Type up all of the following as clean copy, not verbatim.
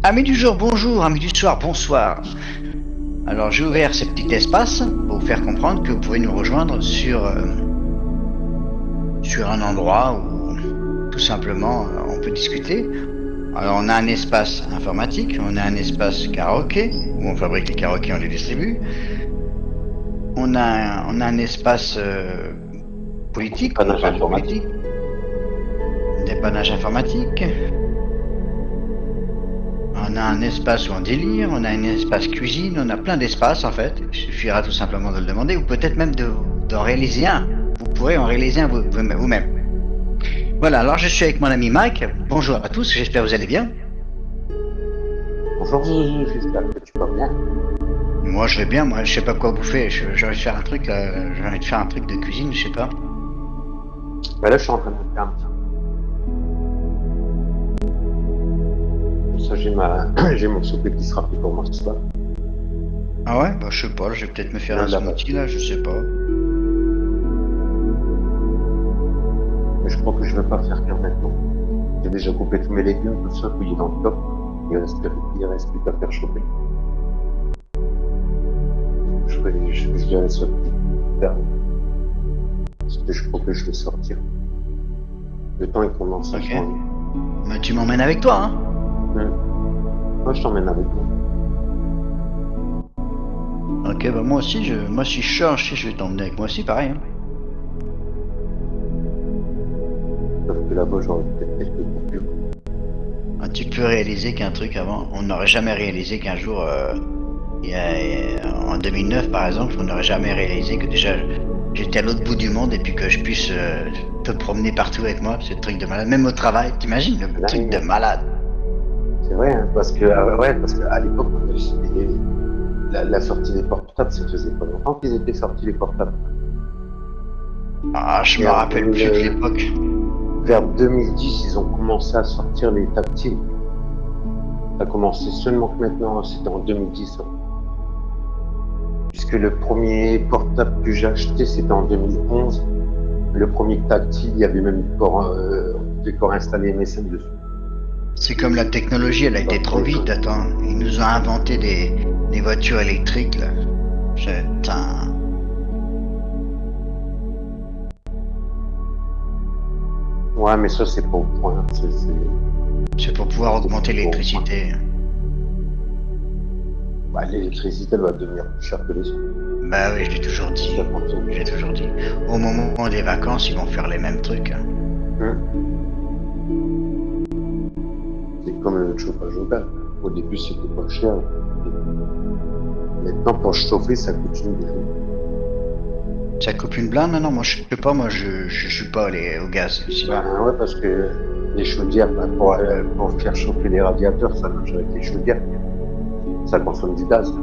Amis du jour, bonjour, amis du soir, bonsoir. Alors j'ai ouvert ce petit espace pour vous faire comprendre que vous pouvez nous rejoindre sur un endroit où tout simplement on peut discuter. Alors on a un espace informatique, on a un espace karaoké, où on fabrique les karaokés, on les distribue. On a un espace politique, où on Dépannage parle de informatique. politique, dépannage informatique. On a un espace où on délire, on a un espace cuisine, on a plein d'espaces en fait. Il suffira tout simplement de le demander, ou peut-être même d'en réaliser un. Vous pourrez en réaliser un vous-même. Voilà, alors je suis avec mon ami Mike. Bonjour à tous, j'espère que vous allez bien. Bonjour Zouzou, j'espère que tu vas bien. Moi je vais bien, moi je sais pas quoi bouffer, j'ai envie de faire un truc là, j'ai envie de faire un truc de cuisine, je sais pas. Bah là, je suis en train de faire un petit. Comme ça, j'ai mon souper qui sera fait pour moi ce soir. Ah ouais, bah je sais pas, je vais peut-être me faire un Là, smoothie là, je sais pas. Mais je crois que je vais pas faire qu'un maintenant. J'ai déjà coupé tous mes légumes, tout ça, couillé dans le top. Il reste plus qu'à faire chauffer. Je vais sur le petit ferme. Parce que je crois que je vais sortir. Le temps est commence à Ok. changer. Mais tu m'emmènes avec toi, hein. Moi, je t'emmène avec moi. Ok, bah moi aussi, si je change, je vais t'emmener avec moi aussi, pareil. Hein. Sauf que là-bas, j'aurai peut-être quelques coupures. Ah, tu peux réaliser qu'un truc avant, on n'aurait jamais réalisé qu'un jour, en 2009 par exemple, on n'aurait jamais réalisé que déjà j'étais à l'autre bout du monde et puis que je puisse te promener partout avec moi, c'est le truc de malade. Même au travail, t'imagines le Là, truc de malade. C'est vrai, hein, parce qu'à l'époque, la sortie des portables, ça faisait pas longtemps qu'ils étaient sortis les portables. Ah, je me Vers, rappelle plus de 2000, l'époque. vers 2010, ils ont commencé à sortir les tactiles. Ça a commencé seulement que maintenant, c'était en 2010. Hein. Puisque le premier portable que j'ai acheté, c'était en 2011. Le premier tactile, il y avait même des corps installés MSN dessus. C'est comme la technologie, elle a été trop vite, attends. Ils nous ont inventé des voitures électriques là. Putain. Ouais, mais ça, c'est pas au point. C'est pour pouvoir augmenter l'électricité. Bah, l'électricité, elle va devenir plus chère que les autres. Bah oui, je l'ai toujours dit. Ça continue. J'ai toujours dit. Au moment des vacances, ils vont faire les mêmes trucs. Hein. C'est comme le chauffage au gaz. Au début, c'était pas cher. Maintenant, pour chauffer, ça coûte une blinde. Ça coupe une blinde? Non, moi je sais pas, moi je suis pas allé au gaz. Sinon. Ben, ouais, parce que les chaudières, pour faire chauffer les radiateurs, ça marche avec les chaudières. Ça consomme du gaz.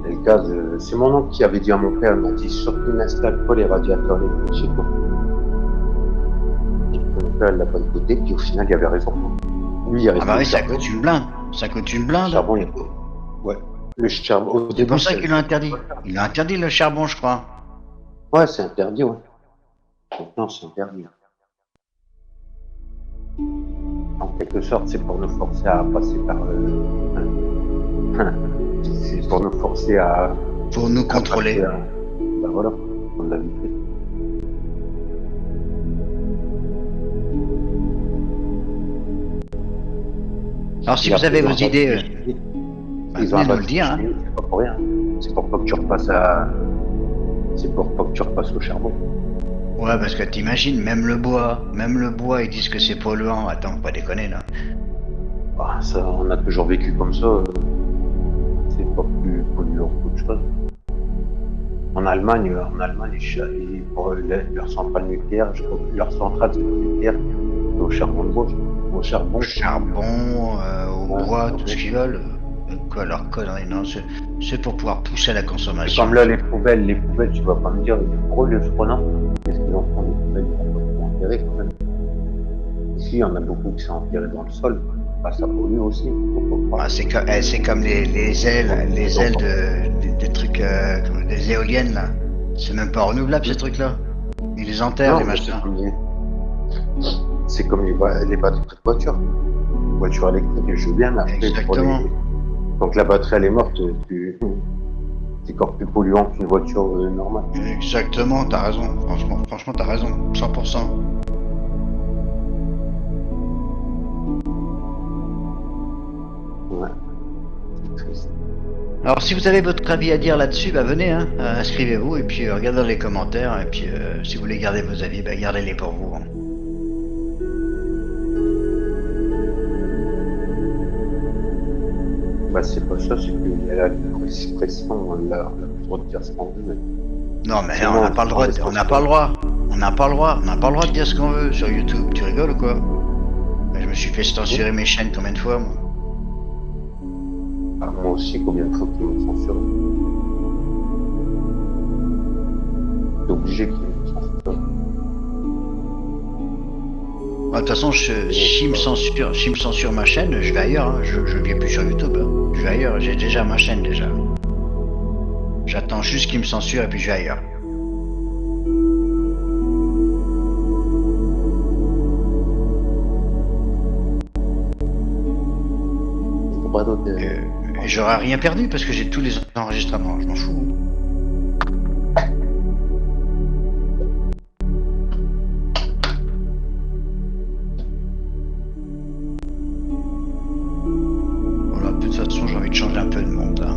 Et le gaz, c'est mon oncle qui avait dit à mon père, il m'a dit surtout n'installe pas les radiateurs électriques chez toi. Et puis mon père, il l'a pas écouté, puis au final, il avait raison. Lui, il a Ah bah oui, ça coûte une blinde. Ça coûte une blinde. Le charbon, ouais. Le charbon, C'est pour ça qu'il l'a interdit. Il a interdit le charbon, je crois. Ouais, c'est interdit, ouais. Maintenant, c'est interdit. En quelque sorte, c'est pour nous forcer à passer par c'est pour nous forcer à. Pour nous contrôler. Ben voilà, on l'a fait. Alors si vous avez vos idées, venez nous le dire. Hein. C'est pas pour rien. C'est pour pas que tu repasses au charbon. Ouais, parce que t'imagines, même le bois, ils disent que c'est polluant. Attends, faut pas déconner là. Bah, ça, on a toujours vécu comme ça. C'est pas plus polluant qu'autre chose. En Allemagne, pour leur centrale nucléaire, je crois que leur centrale nucléaire, c'est au charbon de bois. Au charbon, au bois, tout ce qu'ils veulent. Quoi, leur connerie, non, c'est pour pouvoir pousser la consommation. Comme là, les poubelles, tu vas pas me dire, pourquoi le prenant? Qu'est-ce qu'ils en font des poubelles? Ils vont pas enterrer quand même. Ici, il y en a beaucoup qui sont enterrés dans le sol. Bah, ça pollue aussi. Ah, c'est comme les ailes des trucs, comme des éoliennes là. C'est même pas renouvelable ces trucs là. Ils les enterrent, les machins. C'est comme les batteries de voiture. voiture électrique, je veux bien, mais après, Exactement. quand la batterie elle est morte, c'est encore plus polluant qu'une voiture normale. Exactement, t'as raison. Franchement, t'as raison. 100%. Ouais, c'est triste. Alors, si vous avez votre avis à dire là-dessus, bah venez, hein, inscrivez-vous et puis regardez dans les commentaires. Et puis, si vous voulez garder vos avis, bah gardez-les pour vous, hein. Bah, c'est pas ça, c'est qu'il y a la libre expression, on a le droit de dire ce qu'on veut. Mais Non, mais on seulement n'a pas le droit. On n'a pas le droit. On n'a pas le droit. On n'a pas le droit de dire ce qu'on veut sur YouTube. Tu rigoles ou quoi? Bah, je me suis fait censurer mes chaînes combien de fois, moi? Ah, moi aussi, combien de fois qu'ils me censurent. T'es obligé qu'ils me censurent. De toute façon, s'il me censure ma chaîne, je vais ailleurs, hein. Je viens plus sur YouTube, hein. Je vais ailleurs. J'ai déjà ma chaîne déjà. J'attends juste qu'il me censure et puis je vais ailleurs. Pas d'autres. Et j'aurais rien perdu parce que j'ai tous les enregistrements. Je m'en fous. Voilà, de toute façon, j'ai envie de changer un peu de monde, là.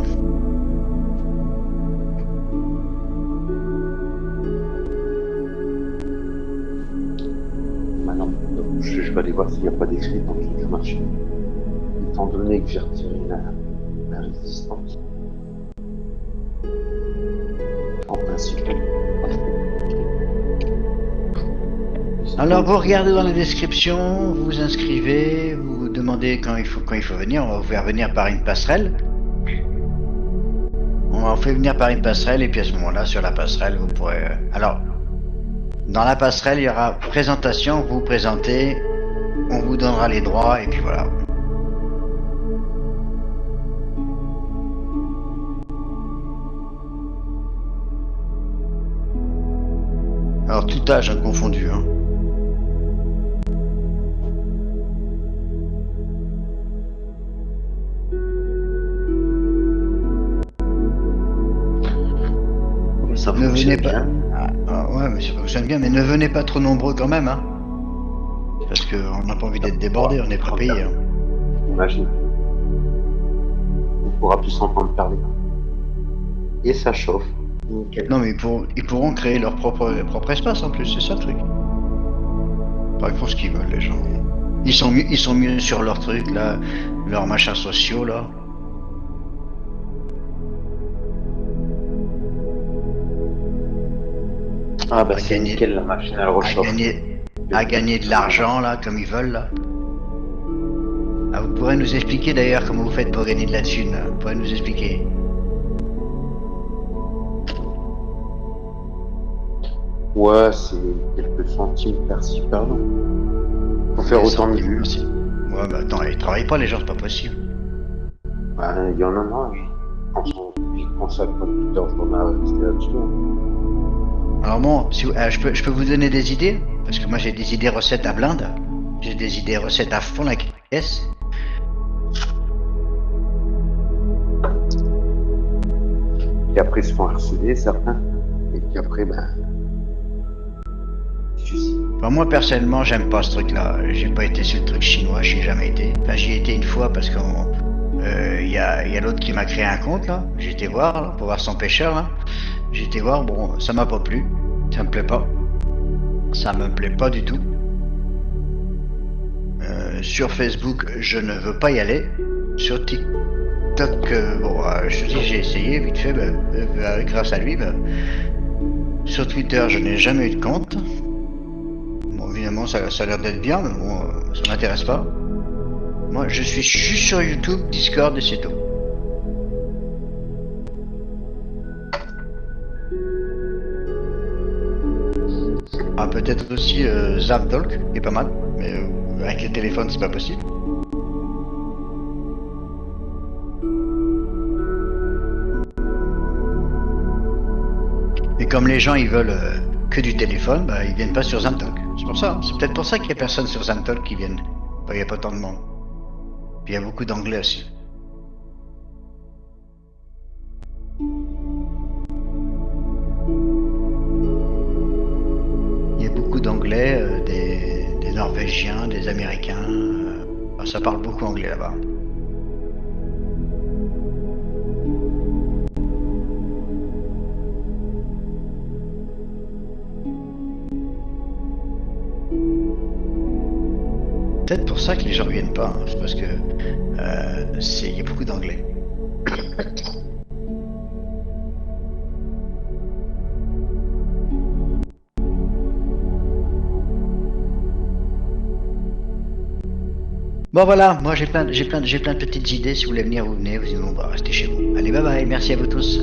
Maintenant, je vais aller voir s'il n'y a pas d'écrit dans toute la machine. Étant donné que j'ai retiré la résistance, en principe. Alors vous regardez dans la description, vous vous inscrivez, vous demandez quand il faut venir, on va vous faire venir par une passerelle. On va vous faire venir par une passerelle et puis à ce moment-là, sur la passerelle, vous pourrez... Alors, dans la passerelle, il y aura présentation, vous vous présentez, on vous donnera les droits et puis voilà. Alors tout âge hein, confondu, hein. Ça Ne venez fonctionne pas. bien. Ouais, mais ça fonctionne bien, mais ne venez pas trop nombreux quand même, hein. Parce qu'on n'a pas envie d'être débordé, on n'est pas payé, hein. Imagine. On pourra plus s'entendre parler. Et ça chauffe. Nickel. Non, mais ils pourront créer leur propre espace en plus, c'est ça le truc. Pas pour ce qu'ils veulent, les gens. Ils sont mieux sur leur truc, là, leurs machins sociaux, là. Ah bah À c'est gagner- nickel, la machine elle À rechauffe. gagner de l'argent, là, comme ils veulent, là. Ah, vous pourrez nous expliquer d'ailleurs comment vous faites pour gagner de la thune, là. Vous pourrez nous expliquer. Ouais, c'est quelques centimes par-ci par-là. Faut faire autant de vues. Merci. Ouais, bah attends, ils travaillent pas, les gens, c'est pas possible. Bah, il y en a, ils consacrent plusieurs jours à rester là-dessus. Alors bon, si je peux vous donner des idées, parce que moi j'ai des idées recettes à blinde, j'ai des idées recettes à fond la caisse. Puis après, ils se font harceler, certains. Et puis après, ben. Enfin, moi personnellement, j'aime pas ce truc-là. J'ai pas été sur le truc chinois, j'y ai jamais été. Enfin, j'y ai été une fois parce que y a l'autre qui m'a créé un compte là. J'ai été voir là, pour voir son pêcheur là. J'ai été voir, bon, ça m'a pas plu, ça me plaît pas. Ça me plaît pas du tout. Sur Facebook, je ne veux pas y aller. Sur TikTok, bon, je te dis, j'ai essayé vite fait, grâce à lui. Sur Twitter, je n'ai jamais eu de compte. Bon, évidemment, ça a l'air d'être bien, mais bon, ça m'intéresse pas. Moi, je suis juste sur YouTube, Discord et c'est tout. Ah, peut-être aussi Zaptalk, qui est pas mal, mais avec les téléphones, c'est pas possible. Et comme les gens ils veulent que du téléphone, bah, ils viennent pas sur Zaptalk. C'est pour ça. C'est peut-être pour ça qu'il y a personne sur Zaptalk qui viennent. Il n'y a pas tant de monde. Puis il y a beaucoup d'anglais aussi. Il y a beaucoup d'anglais, des Norvégiens, des Américains. Enfin, ça parle beaucoup anglais là-bas. Peut-être pour ça que les gens viennent pas, hein. C'est parce que il y a beaucoup d'anglais. Bon voilà, moi j'ai plein de petites idées. Si vous voulez venir, vous venez. Sinon, on va rester chez vous. Allez, bye bye. Merci à vous tous.